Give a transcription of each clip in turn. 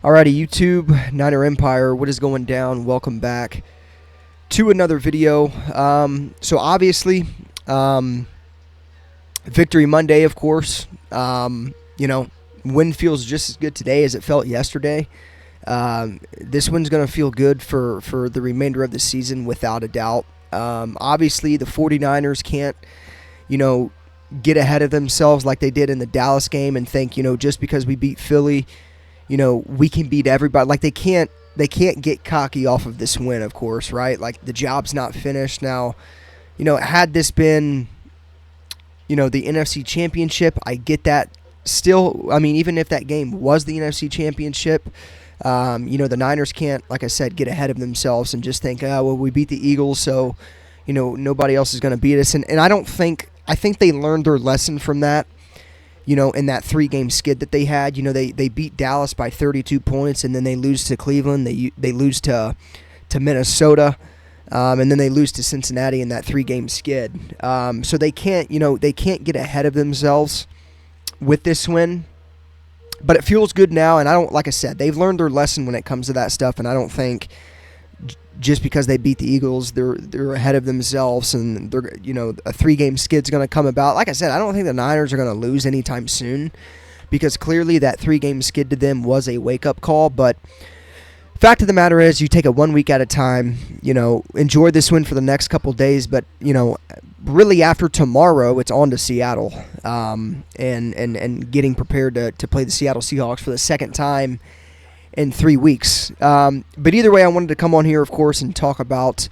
Alrighty, YouTube, Niner Empire, what is going down? Welcome back to another video. So obviously, Victory Monday, of course. Win feels just as good today as it felt yesterday. This one's going to feel good for the remainder of the season, without a doubt. Obviously, the 49ers can't, get ahead of themselves like they did in the Dallas game and think, just because we beat Philly, we can beat everybody. Like they can't get cocky off of this win, of course, right? Like the job's not finished. Now, had this been, the NFC Championship, I get that. Still, I mean, even if that game was the NFC Championship, the Niners can't, like I said, get ahead of themselves and just think, well, we beat the Eagles, so, nobody else is going to beat us. And I think they learned their lesson from that. In that 3-game skid that they had. They beat Dallas by 32 points, and then they lose to Cleveland. They lose to Minnesota, and then they lose to Cincinnati in that 3-game skid. So they can't get ahead of themselves with this win. But it feels good now, and like I said, they've learned their lesson when it comes to that stuff, and I don't think just because they beat the Eagles, they're ahead of themselves, and they're a 3-game skid's going to come about. Like I said, I don't think the Niners are going to lose anytime soon, because clearly that 3-game skid to them was a wake-up call. But fact of the matter is, you take it 1 week at a time. Enjoy this win for the next couple days, but really after tomorrow, it's on to Seattle, and getting prepared to play the Seattle Seahawks for the second time in 3 weeks. But either way, I wanted to come on here, of course, and talk about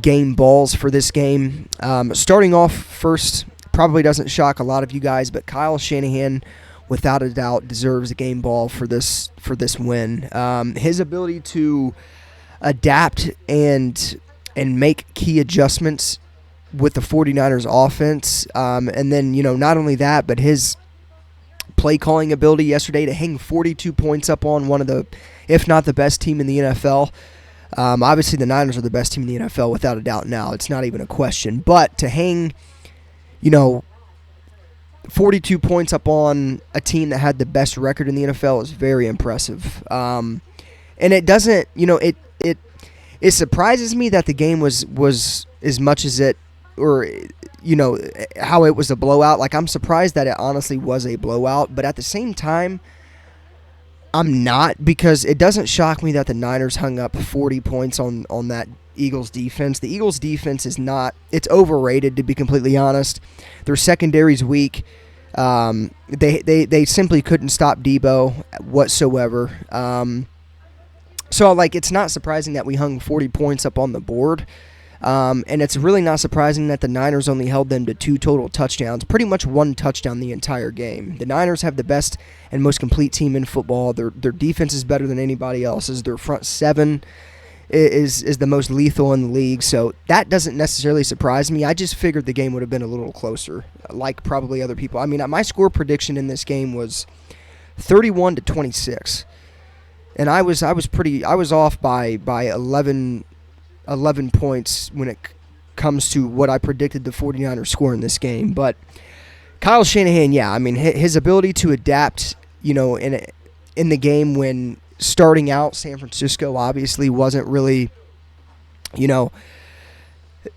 game balls for this game. Starting off first, probably doesn't shock a lot of you guys, but Kyle Shanahan, without a doubt, deserves a game ball for this win. His ability to adapt and make key adjustments with the 49ers offense, and then not only that, but his play calling ability yesterday to hang 42 points up on one of the, if not the best team in the NFL. Obviously, the Niners are the best team in the NFL without a doubt now. It's not even a question. But to hang, 42 points up on a team that had the best record in the NFL is very impressive. And it doesn't, it surprises me that the game was as much as it, or how it was a blowout. Like, I'm surprised that it honestly was a blowout, but at the same time, I'm not, because it doesn't shock me that the Niners hung up 40 points on that Eagles defense. The Eagles defense is not, it's overrated, to be completely honest. Their secondary's weak. They simply couldn't stop Debo whatsoever. So it's not surprising that we hung 40 points up on the board. And it's really not surprising that the Niners only held them to 2 total touchdowns, pretty much 1 touchdown the entire game. The Niners have the best and most complete team in football. Their defense is better than anybody else's. Their front 7 is the most lethal in the league, so that doesn't necessarily surprise me. I just figured the game would have been a little closer, like probably other people. I mean, my score prediction in this game was 31-26, and I was off by 11 points when it comes to what I predicted the 49ers score in this game. But Kyle Shanahan, yeah, I mean, his ability to adapt, in the game when starting out, San Francisco obviously wasn't really,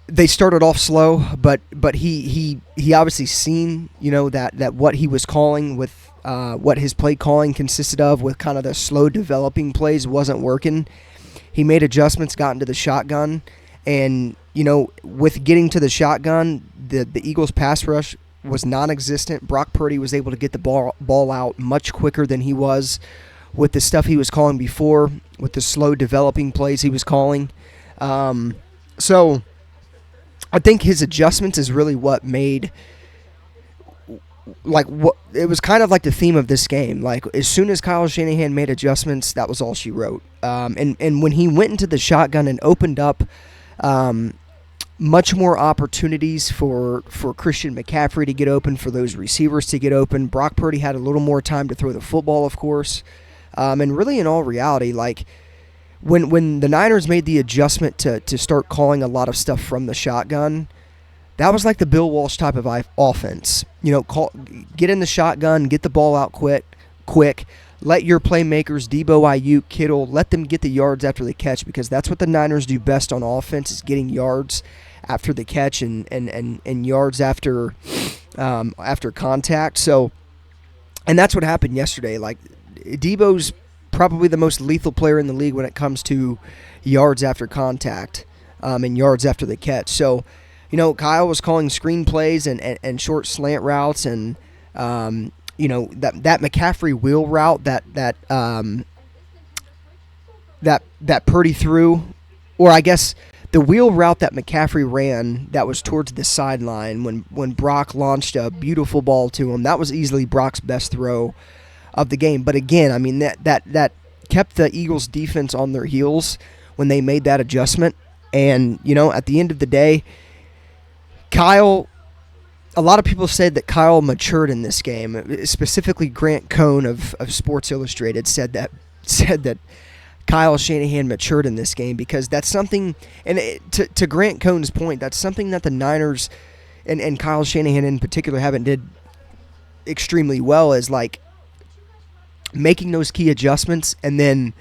they started off slow, but he obviously seen, that what he was calling with what his play calling consisted of with kind of the slow developing plays wasn't working. He made adjustments, got into the shotgun, and, with getting to the shotgun, the Eagles' pass rush was non-existent. Brock Purdy was able to get the ball out much quicker than he was with the stuff he was calling before, with the slow developing plays he was calling. So I think his adjustments is really what made, what it was kind of like the theme of this game. Like, as soon as Kyle Shanahan made adjustments, that was all she wrote. And when he went into the shotgun and opened up much more opportunities for Christian McCaffrey to get open, for those receivers to get open, Brock Purdy had a little more time to throw the football, of course. And really, in all reality, when the Niners made the adjustment to start calling a lot of stuff from the shotgun, that was like the Bill Walsh type of offense. Get in the shotgun, get the ball out quick, let your playmakers, Debo, Ayuk, Kittle, let them get the yards after the catch, because that's what the Niners do best on offense, is getting yards after the catch and yards after contact. So, and that's what happened yesterday. Like, Debo's probably the most lethal player in the league when it comes to yards after contact and yards after the catch. So, Kyle was calling screen plays and short slant routes, and that McCaffrey wheel route that Purdy threw, or I guess the wheel route that McCaffrey ran that was towards the sideline when Brock launched a beautiful ball to him. That was easily Brock's best throw of the game. But again, I mean, that kept the Eagles defense on their heels when they made that adjustment. And, at the end of the day, a lot of people said that Kyle matured in this game. Specifically, Grant Cohn of Sports Illustrated said that Kyle Shanahan matured in this game, because that's something, and to Grant Cohn's point, that's something that the Niners and Kyle Shanahan in particular haven't did extremely well, is like making those key adjustments and then,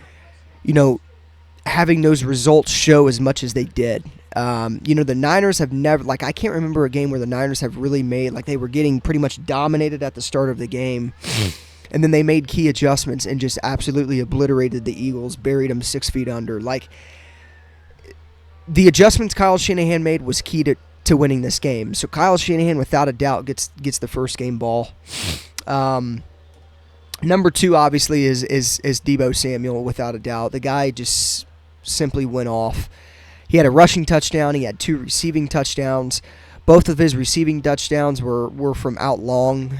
having those results show as much as they did. The Niners have never, like, I can't remember a game where the Niners have really made, like, they were getting pretty much dominated at the start of the game, and then they made key adjustments and just absolutely obliterated the Eagles, buried them 6 feet under. Like, the adjustments Kyle Shanahan made was key to winning this game. So Kyle Shanahan, without a doubt, gets the first game ball. Number 2, obviously, is Debo Samuel, without a doubt. The guy just simply went off. He had a rushing touchdown. He had 2 receiving touchdowns. Both of his receiving touchdowns were from out long.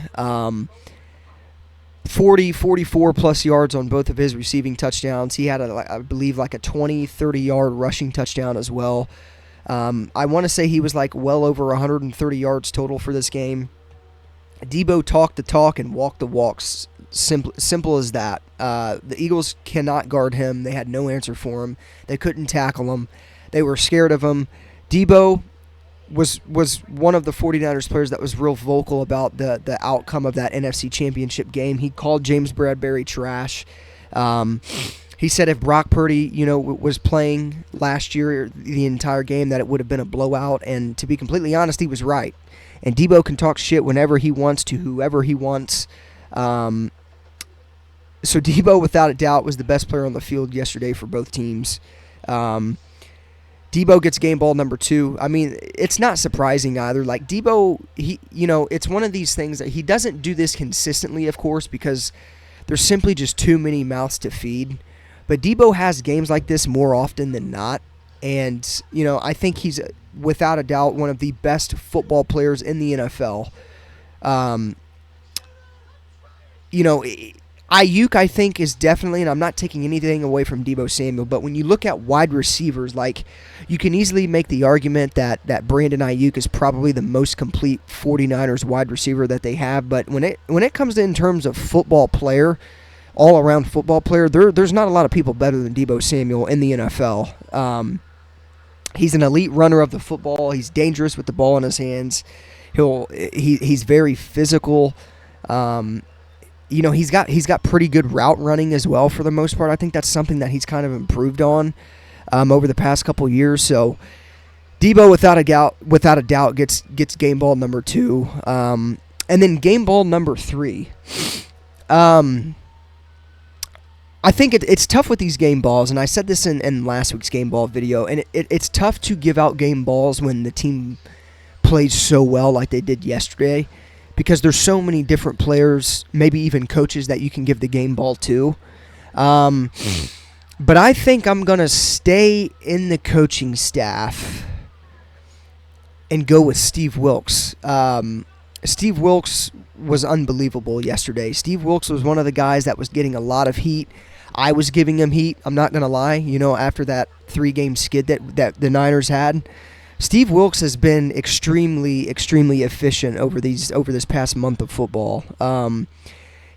44-plus yards on both of his receiving touchdowns. He had, I believe, like a 20, 30-yard rushing touchdown as well. I want to say he was like well over 130 yards total for this game. Debo talked the talk and walked the walks. Simple as that. The Eagles cannot guard him. They had no answer for him. They couldn't tackle him. They were scared of him. Debo was one of the 49ers players that was real vocal about the outcome of that NFC Championship game. He called James Bradbury trash. He said if Brock Purdy, was playing last year the entire game, that it would have been a blowout. And to be completely honest, he was right. And Debo can talk shit whenever he wants to whoever he wants. So Debo, without a doubt, was the best player on the field yesterday for both teams. Debo gets game ball number 2. I mean, it's not surprising either. Like, Debo, it's one of these things that he doesn't do this consistently, of course, because there's simply just too many mouths to feed. But Debo has games like this more often than not. And, I think he's, without a doubt, one of the best football players in the NFL. Ayuk, I think, is definitely, and I'm not taking anything away from Debo Samuel, but when you look at wide receivers, like, you can easily make the argument that Brandon Ayuk is probably the most complete 49ers wide receiver that they have. But when it comes to in terms of football player, all-around football player, there's not a lot of people better than Debo Samuel in the NFL. He's an elite runner of the football. He's dangerous with the ball in his hands. He's very physical. He's got pretty good route running as well for the most part. I think that's something that he's kind of improved on over the past couple years. So Debo, without a doubt, gets game ball number 2, and then game ball number 3. I think it's tough with these game balls, and I said this in last week's game ball video, and it's tough to give out game balls when the team plays so well like they did yesterday, because there's so many different players, maybe even coaches, that you can give the game ball to. But I think I'm going to stay in the coaching staff and go with Steve Wilks. Steve Wilks was unbelievable yesterday. Steve Wilks was one of the guys that was getting a lot of heat. I was giving him heat, I'm not going to lie, after that 3-game skid that the Niners had. Steve Wilks has been extremely, extremely efficient over this past month of football.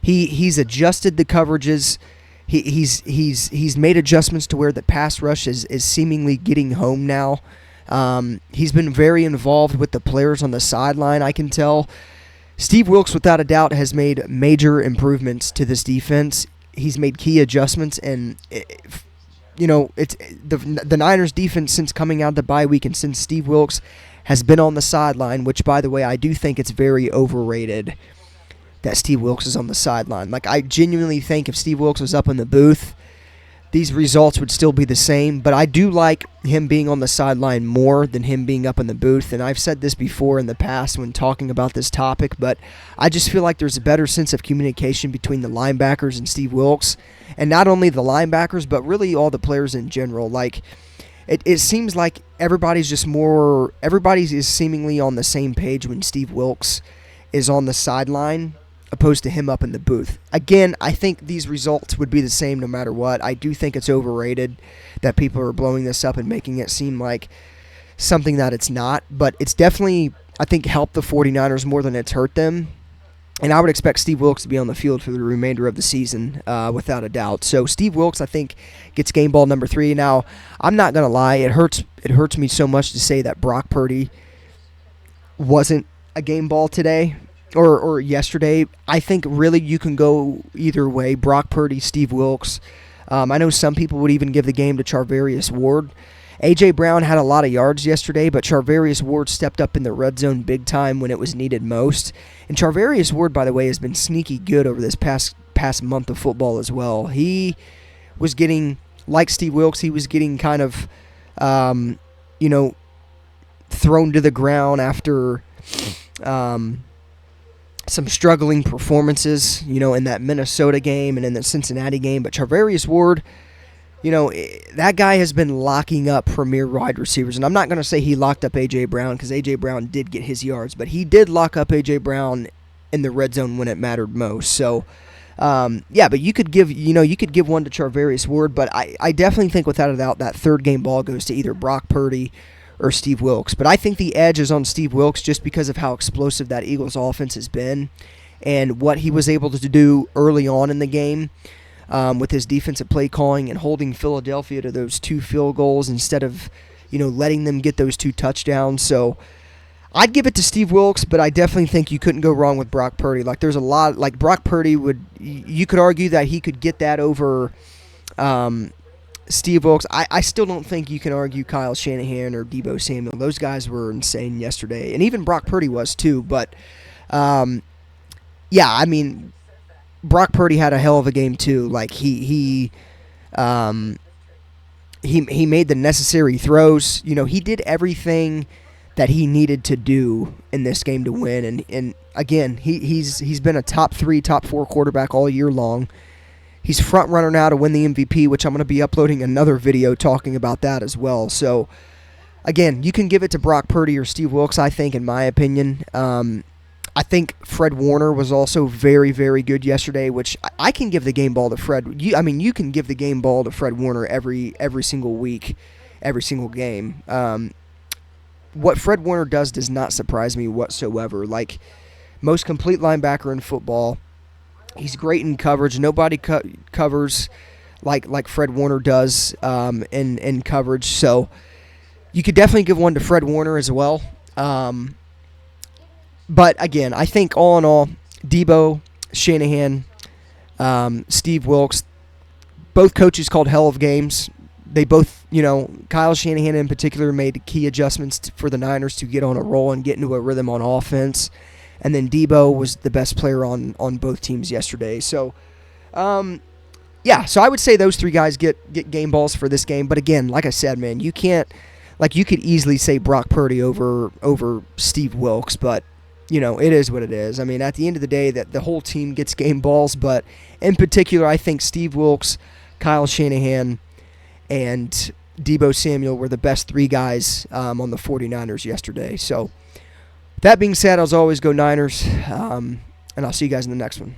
He's adjusted the coverages. He's made adjustments to where the pass rush is seemingly getting home now. He's been very involved with the players on the sideline, I can tell. Steve Wilks, without a doubt, has made major improvements to this defense. he's made key adjustments, and it's the Niners defense since coming out of the bye week and since Steve Wilks has been on the sideline, which, by the way, I do think it's very overrated that Steve Wilks is on the sideline. Like, I genuinely think if Steve Wilks was up in the booth, these results would still be the same, but I do like him being on the sideline more than him being up in the booth, and I've said this before in the past when talking about this topic, but I just feel like there's a better sense of communication between the linebackers and Steve Wilks, and not only the linebackers, but really all the players in general. Like, it seems like everybody is seemingly on the same page when Steve Wilks is on the sideline, opposed to him up in the booth. Again, I think these results would be the same no matter what. I do think it's overrated that people are blowing this up and making it seem like something that it's not, but it's definitely, I think, helped the 49ers more than it's hurt them, and I would expect Steve Wilks to be on the field for the remainder of the season without a doubt. So Steve Wilks, I think, gets game ball number 3. Now, I'm not going to lie, it hurts me so much to say that Brock Purdy wasn't a game ball today, or yesterday. I think really you can go either way. Brock Purdy, Steve Wilks. I know some people would even give the game to Charvarius Ward. A.J. Brown had a lot of yards yesterday, but Charvarius Ward stepped up in the red zone big time when it was needed most. And Charvarius Ward, by the way, has been sneaky good over this past month of football as well. He was getting, like Steve Wilks, he was getting kind of, thrown to the ground after some struggling performances, in that Minnesota game and in the Cincinnati game. But Charvarius Ward, that guy has been locking up premier wide receivers. And I'm not going to say he locked up A.J. Brown, because A.J. Brown did get his yards, but he did lock up A.J. Brown in the red zone when it mattered most. So, but you could give one to Charvarius Ward, but I definitely think without a doubt that third game ball goes to either Brock Purdy or Steve Wilks. But I think the edge is on Steve Wilks just because of how explosive that Eagles offense has been and what he was able to do early on in the game with his defensive play calling and holding Philadelphia to those 2 field goals instead of, letting them get those 2 touchdowns. So I'd give it to Steve Wilks, but I definitely think you couldn't go wrong with Brock Purdy. Like, there's a lot, like Brock Purdy you could argue that he could get that over Steve Wilks. I still don't think you can argue Kyle Shanahan or Deebo Samuel. Those guys were insane yesterday, and even Brock Purdy was too. But, Brock Purdy had a hell of a game too. Like, he made the necessary throws. He did everything that he needed to do in this game to win. And again, he's been a top 3, top 4 quarterback all year long. He's front runner now to win the MVP, which I'm going to be uploading another video talking about that as well. So, again, you can give it to Brock Purdy or Steve Wilks, I think, in my opinion. I think Fred Warner was also very, very good yesterday, which I can give the game ball to Fred. You can give the game ball to Fred Warner every single week, every single game. What Fred Warner does not surprise me whatsoever. Like, most complete linebacker in football. He's great in coverage. Nobody covers like Fred Warner does in coverage. So you could definitely give one to Fred Warner as well. But again, I think all in all, Deebo, Shanahan, Steve Wilks, both coaches called hell of games. They both, Kyle Shanahan in particular made key adjustments for the Niners to get on a roll and get into a rhythm on offense. And then Deebo was the best player on both teams yesterday. So, so I would say those 3 guys get game balls for this game. But again, like I said, man, you can't, you could easily say Brock Purdy over Steve Wilks, but, it is what it is. I mean, at the end of the day, that the whole team gets game balls. But in particular, I think Steve Wilks, Kyle Shanahan, and Deebo Samuel were the best 3 guys on the 49ers yesterday. So, that being said, as always, go Niners, and I'll see you guys in the next one.